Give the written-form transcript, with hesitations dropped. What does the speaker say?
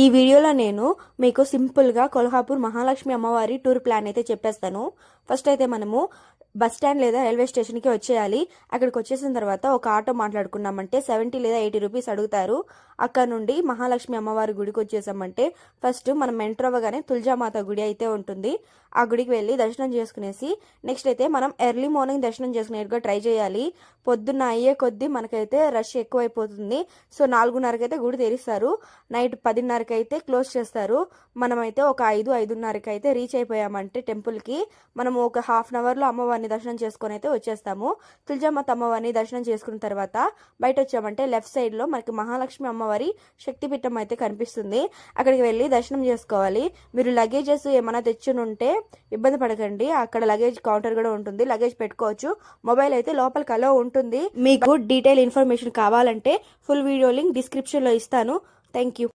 ఈ వీడియోలో నేను మీకు సింపుల్గా కొల్హాపూర్ మహాలక్ష్మి అమ్మవారి టూర్ ప్లాన్ అయితే చెప్పేస్తాను. ఫస్ట్ అయితే మనము బస్ స్టాండ్ లేదా రైల్వే స్టేషన్కి వచ్చేయాలి. అక్కడికి వచ్చేసిన తర్వాత ఒక ఆటో మాట్లాడుకున్నామంటే 70 లేదా 80 రూపీస్ అడుగుతారు. అక్కడ నుండి మహాలక్ష్మి అమ్మవారి గుడికి వచ్చేసామంటే ఫస్ట్ మనం ఎంటర్ అవ్వగానే తులజామాత గుడి అయితే ఉంటుంది. ఆ గుడికి వెళ్ళి దర్శనం చేసుకునేసి నెక్స్ట్ అయితే మనం ఎర్లీ మార్నింగ్ దర్శనం చేసుకునేట్టుగా ట్రై చేయాలి. పొద్దున్న అయ్యే కొద్దీ మనకైతే రష్ ఎక్కువైపోతుంది. సో 4:30కి అయితే గుడి తెరిస్తారు. నైట్ 10:30కి అయితే క్లోజ్ చేస్తారు. మనమైతే ఒక 5-5:30కి అయితే రీచ్ అయిపోయామంటే టెంపుల్కి మనము ఒక హాఫ్ అన్ అవర్లో అమ్మవారిని దర్శనం చేసుకొని అయితే వచ్చేస్తాము. తులజామాత అమ్మవారిని దర్శనం చేసుకున్న తర్వాత బయట వచ్చామంటే లెఫ్ట్ సైడ్లో మనకి మహాలక్ష్మి అమ్మవారి శక్తిపీఠం అయితే కనిపిస్తుంది. అక్కడికి వెళ్ళి దర్శనం చేసుకోవాలి. మీరు లగేజెస్ ఏమైనా తెచ్చునుంటే ఇబ్బంది పడకండి, అక్కడ లగేజ్ కౌంటర్ కూడా ఉంటుంది, లగేజ్ పెట్టుకోవచ్చు. మొబైల్ అయితే లోపలికి అలో ఉంటుంది. మీకు డీటెయిల్ ఇన్ఫర్మేషన్ కావాలంటే ఫుల్ వీడియో లింక్ డిస్క్రిప్షన్లో ఇస్తాను. Thank you.